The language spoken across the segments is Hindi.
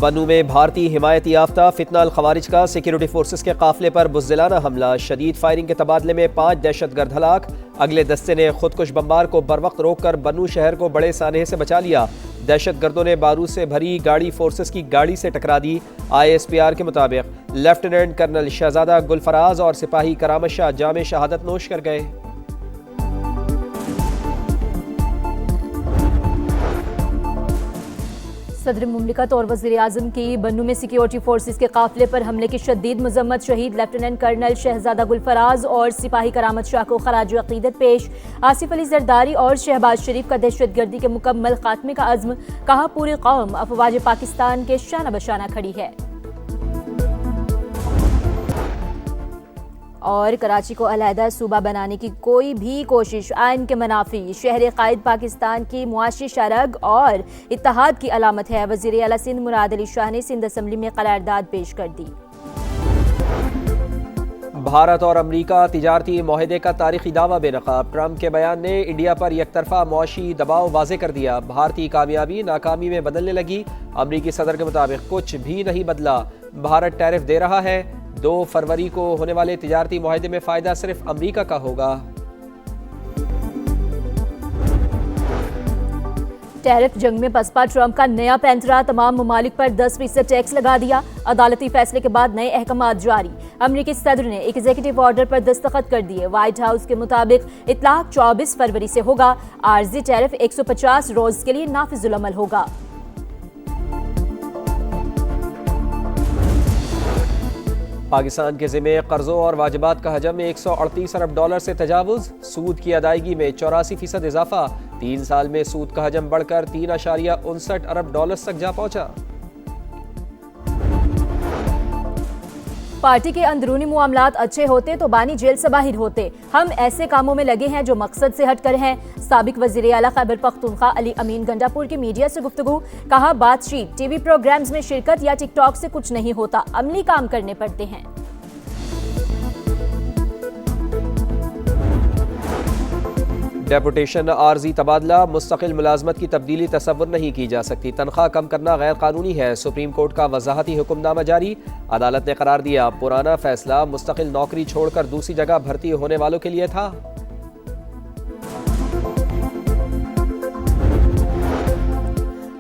बन्नू में भारतीय हिमायती याफ्ता फितना अल खवारिज का सिक्योरिटी फोर्सेस के काफिले पर बुज़दिलाना हमला। शदीद फायरिंग के तबादले में 5 दहशतगर्द हलाक। अगले दस्ते ने खुदकुश बमबार को बर वक्त रोककर बन्नू शहर को बड़े सानहे से बचा लिया। दहशतगर्दों ने बारूद से भरी गाड़ी फोर्सेस की गाड़ी से टकरा दी। ISPR के मुताबिक लेफ्टिनेंट कर्नल शहजादा गुलफराज और सिपाही करामत शाह जामे शहादत नोश कर गए। सदर मुमलिकत और वज़ीर आज़म की बन्नू में सिक्योरिटी फोर्सेस के काफिले पर हमले की शदीद मजम्मत। शहीद लेफ्टिनेंट कर्नल शहजादा गुलफराज और सिपाही करामत शाह को खराज अकीदत पेश। आसिफ अली जरदारी और शहबाज शरीफ का दहशतगर्दी के मुकम्मल खात्मे का अज़्म। कहा पूरी कौम अफवाज पाकिस्तान के शाना बशाना खड़ी है। और कराची को अलहदा सूबा बनाने की कोई भी कोशिश आइन के मनाफी। शहर कायद पाकिस्तान की मुआशी शरग और इत्तेहाद की अलामत है। वज़ीर आला सिंध मुराद अली शाह ने सिंध असम्बली में करारदाद पेश कर दी। भारत और अमरीका तिजारती मुआहदे का तारीखी दावा बेनकाब। ट्रंप के बयान ने इंडिया पर एकतरफा मुआशी दबाव वाज़े कर दिया। भारतीय कामयाबी नाकामी में बदलने लगी। अमरीकी सदर के मुताबिक कुछ भी नहीं बदला। भारत टैरिफ दे रहा है। 2 फरवरी को होने वाले तिजारती मुआहदे में फ़ायदा सिर्फ अमरीका का होगा। टैरिफ जंग में पसपा ट्रंप का नया पैंतरा। तमाम ममालिक पर 10% टैक्स लगा दिया। अदालती फैसले के बाद नए अहकामात जारी। अमरीकी सदर ने एग्जीक्यूटिव ऑर्डर पर दस्तखत कर दिए। व्हाइट हाउस के मुताबिक इतलाक 24 फरवरी से होगा। आर्जी टैरिफ 150 रोज के लिए नाफिजुल अमल होगा। पाकिस्तान के ज़िम्मे कर्जों और वाजिबात का हजम $138 अरब से तजावुज़। सूद की अदायगी में 84% इजाफा। 3 साल में सूद का हजम बढ़कर $3.59 अरब तक जा पहुंचा। पार्टी के अंदरूनी मामलात अच्छे होते तो बानी जेल से बाहर होते। हम ऐसे कामों में लगे हैं जो मकसद से हटकर हैं। साबिक वज़ीर आला खैबर पख्तूनख्वा अली अमीन गंडापुर की मीडिया से गुफ्तगू। कहा बातचीत टीवी प्रोग्राम्स में शिरकत या टिकटॉक से कुछ नहीं होता, अमली काम करने पड़ते हैं। डेपुटेशन आर्जी तबादला। मुस्तकिल मुलाजमत की तब्दीली तसव्वुर नहीं की जा सकती। तनख्वाह कम करना गैर कानूनी है। सुप्रीम कोर्ट का वजाहती हुक्मनामा जारी। अदालत ने करार दिया पुराना फैसला मुस्तकिल नौकरी छोड़कर दूसरी जगह भर्ती होने वालों के लिए था।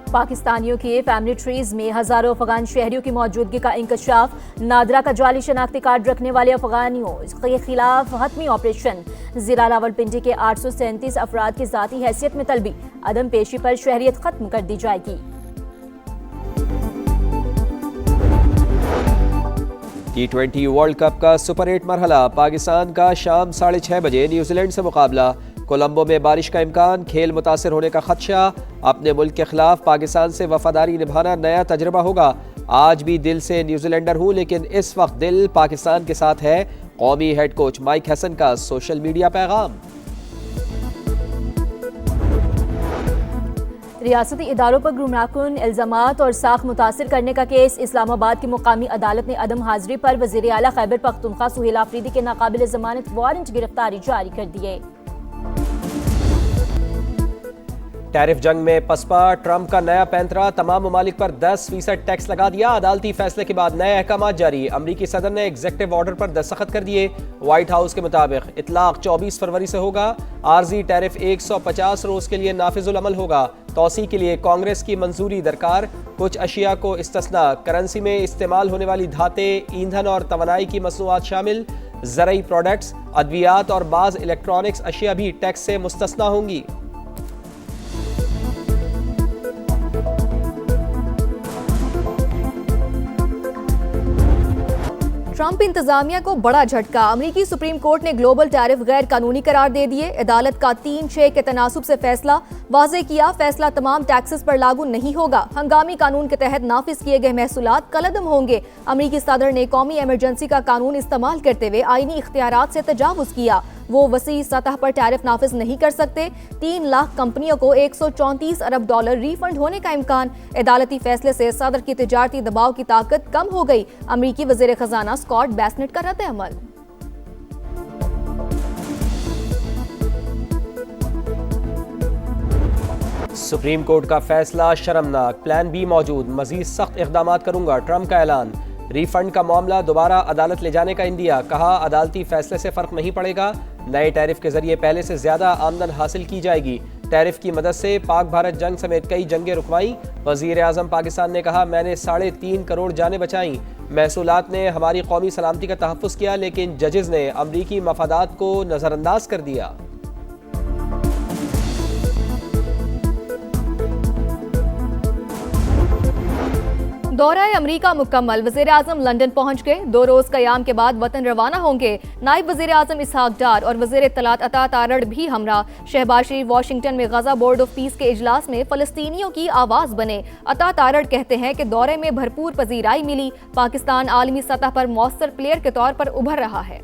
पाकिस्तानियों के फैमिली ट्रीज में हजारों अफगान शहरियों की मौजूदगी का इंकशाफ। नादरा का जाली शनाख्ती कार्ड रखने वाले अफगानियों के खिलाफ हतमी ऑपरेशन। जिला रावलपिंडी के 837 अफराद की जाती हैसियत में तलबी। अदम पेशी पर शहरियत खत्म कर दी जाएगी। T20 वर्ल्ड कप का सुपर 8 मरहला। पाकिस्तान का शाम 6:30 बजे न्यूजीलैंड से मुकाबला। कोलंबो में बारिश का इम्कान। खेल मुतासर होने का खदशा। अपने मुल्क के खिलाफ पाकिस्तान से वफादारी निभाना नया तजर्बा होगा। आज भी दिल से न्यूजीलैंडर हूँ, लेकिन इस वक्त दिल पाकिस्तान के साथ है। कौमी हेड कोच माइक हसन का सोशल मीडिया पैगाम। रियासती इदारों पर गुमराहकुन इल्जामात और साख मुतासिर करने का केस। इस्लामाबाद की मुकामी अदालत ने अदम हाजिरी पर वज़ीर आला खैबर पख्तूनख्वा सुहेल आफरीदी के नाकाबिल जमानत वारंट गिरफ्तारी जारी कर दिए। टैरिफ जंग में पसपा ट्रंप का नया पैंतरा। तमाम ममालिक पर 10% टैक्स लगा दिया। अदालती फैसले के बाद नए अहकामात जारी। अमरीकी सदर ने एग्जीक्यूटिव ऑर्डर पर दस्तखत कर दिए। व्हाइट हाउस के मुताबिक इतलाक 24 फरवरी से होगा। आर्जी टैरिफ 150 रोज के लिए नाफिजुल अमल होगा। तौसी के लिए कांग्रेस की मंजूरी दरकार। कुछ अशिया को इस्तिस्ना। करेंसी में इस्तेमाल होने वाली धातें, ईंधन और तवानाई की मसनूआत शामिल। ज़रई प्रोडक्ट्स, अद्वियात और बाज़ इलेक्ट्रॉनिक्स अशिया भी टैक्स से मुस्तस्ना होंगी। ट्रंप इंतजामिया को बड़ा झटका। अमेरिकी सुप्रीम कोर्ट ने ग्लोबल टैरिफ गैर कानूनी करार दे दिए। अदालत का 3-6 के तनासुब से फैसला वाज़े किया। फैसला तमाम टैक्सेस पर लागू नहीं होगा। हंगामी कानून के तहत नाफिज किए गए महसूलात कलअदम होंगे। अमेरिकी सदर ने कौमी इमरजेंसी का कानून इस्तेमाल करते हुए आईनी इख्तियारात से तजावुज किया। वो वसी सतह पर टैरिफ नाफिज नहीं कर सकते। 3 लाख कंपनियों को $134 अरब रिफंड होने का इम्कान। अदालती फैसले से सदर की तिजारती दबाव की ताकत कम हो गई। अमेरिकी वज़ीर खजाना स्कॉट बेसनेट का रद्द अमल। सुप्रीम कोर्ट का फैसला शर्मनाक, प्लान बी मौजूद, मजीद सख्त इकदाम करूंगा, ट्रंप का ऐलान। रिफंड का मामला दोबारा अदालत ले जाने का इंदिया, कहा अदालती फैसले से फर्क नहीं पड़ेगा, नए टैरिफ के जरिए पहले से ज्यादा आमदन हासिल की जाएगी। टैरिफ की मदद से पाक भारत जंग समेत कई जंगें रुकवाई। वजीर आजम पाकिस्तान ने कहा मैंने 3.5 करोड़ जानें बचाई। महसूलात ने हमारी कौमी सलामती का तहफ़्फ़ुज़ किया, लेकिन जजेस ने अमरीकी मफादात को नज़रअंदाज कर दिया। दौरा अमरीका मुकम्मल, वज़ीर आज़म लंदन पहुंच गए। 2 रोज क़याम के बाद वतन रवाना होंगे। नायब वज़ीर आज़म इसहाक डार और वज़ीर इत्तलात अता तारड़ भी हमरा। शहबाज शरीफ वाशिंगटन में गजा बोर्ड ऑफ पीस के इजलास में फ़लस्तीनियों की आवाज़ बने। अता तारड़ कहते हैं कि दौरे में भरपूर पजीराई मिली, पाकिस्तान आलमी सतह पर मौसर प्लेयर के तौर पर उभर रहा है।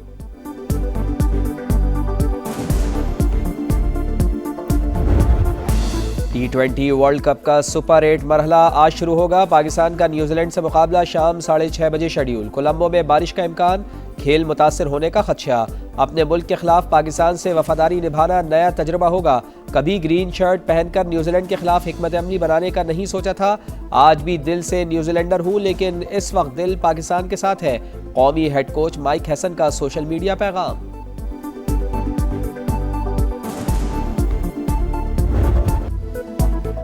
T20 वर्ल्ड कप का सुपर 8 मरहला आज शुरू होगा। पाकिस्तान का न्यूजीलैंड से मुकाबला शाम 6:30 बजे शेड्यूल। कोलंबो में बारिश का इम्कान, खेल मुतासर होने का खदशा। अपने मुल्क के खिलाफ पाकिस्तान से वफादारी निभाना नया तजुर्बा होगा। कभी ग्रीन शर्ट पहनकर न्यूजीलैंड के खिलाफ हिकमत अमली बनाने का नहीं सोचा था। आज भी दिल से न्यूजीलैंडर हूँ, लेकिन इस वक्त दिल पाकिस्तान के साथ है। कौमी हेड कोच माइक हैसन का सोशल मीडिया पैगाम।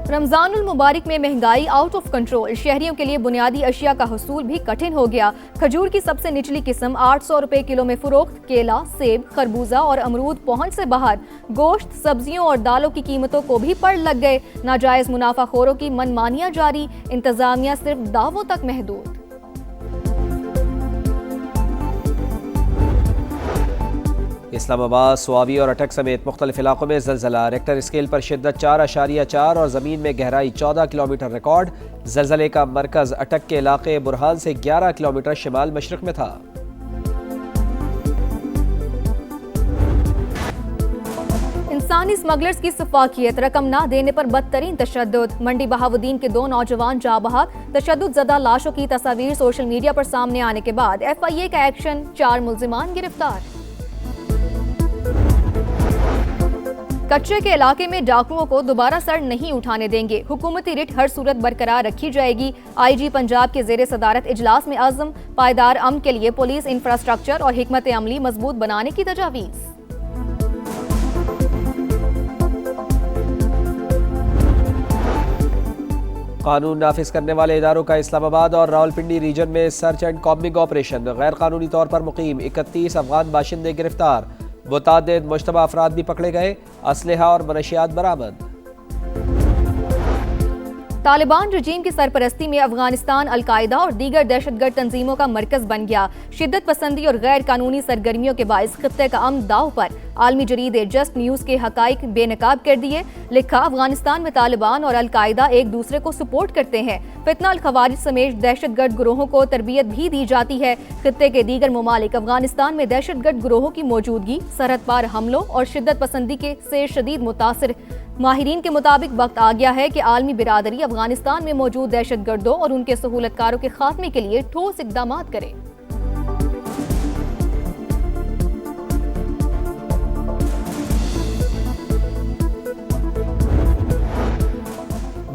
रमजानुल मुबारक में महंगाई आउट ऑफ कंट्रोल, शहरियों के लिए बुनियादी अशिया का हुसूल भी कठिन हो गया। खजूर की सबसे निचली किस्म 800 रुपए किलो में फरोख्त, केला, सेब, खरबूजा और अमरूद पहुंच से बाहर। गोश्त, सब्जियों और दालों की कीमतों को भी पड़ लग गए। नाजायज मुनाफाखोरों की मनमानियां जारी, इंतजामिया सिर्फ दावों तक महदूद। इस्लामाबाद, स्वाबी और अटक समेत मुख्तलिफ इलाकों में ज़लज़ला। रेक्टर स्केल पर शिद्दत 4.4 और ज़मीन में गहराई 14 किलोमीटर रिकॉर्ड। ज़लज़ले का मरकज़ अटक के इलाके बुरहान से 11 किलोमीटर शिमाल मशरक़ में था। इंसानी स्मगलर्स की सफाकियत, रकम ना देने पर बदतरीन तशद्दुद। मंडी बहावुद्दीन के 2 नौजवान जा बहक, तशद्दुद ज़दा लाशों की तस्वीर सोशल मीडिया पर सामने आने के बाद FIA का एक्शन, 4 मुल्जिमान गिरफ्तार। कच्चे के इलाके में डाकुओं को दोबारा सर नहीं उठाने देंगे, हुकूमती रिट हर सूरत बरकरार रखी जाएगी। IG पंजाब के ज़ेरे सदारत इजलास में अज़्म, पायदार अमन के लिए पुलिस इंफ्रास्ट्रक्चर और हिकमत अमली मजबूत बनाने की तजावीज़। कानून नाफिज करने वाले इदारों का इस्लामाबाद और रावलपिंडी रीजन में सर्च एंड कॉम्बिंग ऑपरेशन। गैर कानूनी तौर पर मुकीम 31 अफगान बाशिंदे गिरफ्तार। मुतादिद मुश्तबा अफराद भी पकड़े गए, असलहा और मनशियात बरामद। तालिबान रजीम की सरपरस्ती में अफगानिस्तान अलकायदा और दीगर दहशतगर्द तंजीमों का मरकज बन गया। शिद्दत पसंदी और गैर कानूनी सरगर्मियों के बाइस खित्ते का अमन दाव पर। आलमी जरीदे जस्ट न्यूज के हकाइक बेनकाब कर दिए। लिखा, अफगानिस्तान में तालिबान और अलकायदा एक दूसरे को सपोर्ट करते हैं। फितना अल खवारिज समेत दहशतगर्द ग्रोहों को तरबियत भी दी जाती है। खित्ते के दीगर ममालिक अफगानिस्तान में दहशतगर्द ग्रोहों की मौजूदगी, सरहद पार हमलों और शिद्दत पसंदी के से शदीद मुतासिर। माहिरीन के मुताबिक वक्त आ गया है कि आलमी बिरादरी अफगानिस्तान में मौजूद दहशतगर्दों और उनके सहूलतकारों के खात्मे के लिए ठोस इकदाम करे।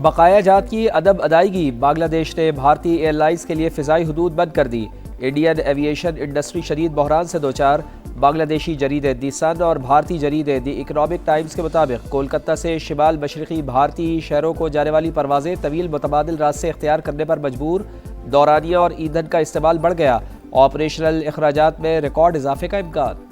बकाया जात की अदब अदायगी, बांग्लादेश ने भारतीय एयरलाइंस के लिए फ़िज़ाई हदूद बंद कर दी। इंडियन एविएशन इंडस्ट्री शदीद बहरान से दो चार। बांग्लादेशी जरीदे दी सन और भारतीय जरीदे दी इकनॉमिक टाइम्स के मुताबिक कोलकाता से शिमाल मशरक़ी भारतीय शहरों को जाने वाली परवाजें तवील मुतबादिल रास्ते इख्तियार करने पर मजबूर। दौरानिया और ईंधन का इस्तेमाल बढ़ गया। ऑपरेशनल अखराजात में रिकॉर्ड इजाफे का इम्कान।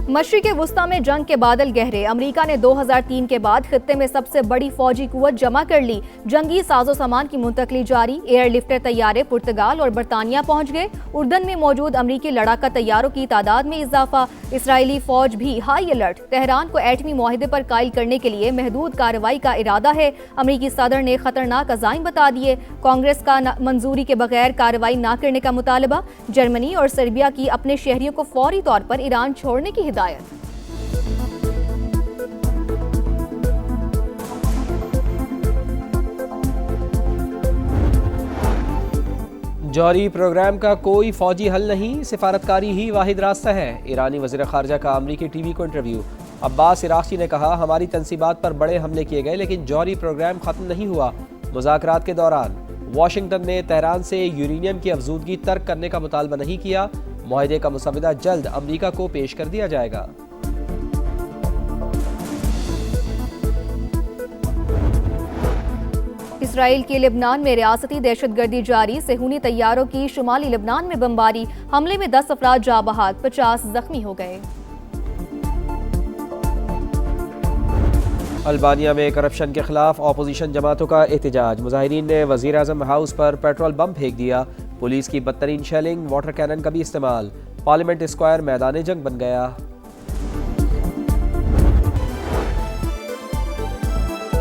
मशरिक़ वुस्ता में जंग के बादल गहरे। अमरीका ने 2003 के बाद खित्ते में सबसे बड़ी फौजी कुव्वत जमा कर ली। जंगी साजो सामान की मुंतकली जारी। एयरलिफ्टर तैयारे पुर्तगाल और बरतानिया पहुंच गए। उर्दन में मौजूद अमरीकी लड़ाका तैयारों की तादाद में इजाफा। इसराइली फौज भी हाई अलर्ट। तेहरान को एटमी मुआहिदे पर कायल करने के लिए महदूद कार्रवाई का इरादा है। अमरीकी सदर ने खतरनाक अज़ाइम बता दिए। कांग्रेस का मंजूरी के बगैर कार्रवाई न करने का मुतालबा। जर्मनी और सर्बिया की अपने शहरियों को फौरी तौर पर ईरान छोड़ने की हिदायत। जौहरी प्रोग्राम का कोई फौजी हल नहीं, सिफारतकारी ही वाहिद रास्ता है। ईरानी वज़ीर ख़ारजा का अमरीकी टीवी को इंटरव्यू। अब्बास इराक़ी ने कहा, हमारी तनसीबात पर बड़े हमले किए गए लेकिन जौहरी प्रोग्राम ख़त्म नहीं हुआ। मुज़ाकरात के दौरान वाशिंगटन ने तेहरान से यूरेनियम की अफजूदगी तर्क करने का मुतालबा नहीं किया। मुआहदे का मुसवदा जल्द अमरीका को पेश कर दिया जाएगा। इसराइल के लेबनान में रियासती दहशतगर्दी जारी, सेहूनी तैयारों की शुमाली लेबनान में बमबारी। हमले में 10 अफराद जाँ बहक, 50 जख्मी हो गए। अल्बानिया में करप्शन के खिलाफ अपोजिशन जमातों का एहतजाज। मुजाहिरीन ने वज़ीर आज़म हाउस पर पेट्रोल बम फेंक दिया। पुलिस की बदतरीन शेलिंग, वाटर कैनन का भी इस्तेमाल। पार्लियामेंट स्क्वायर मैदान जंग बन गया।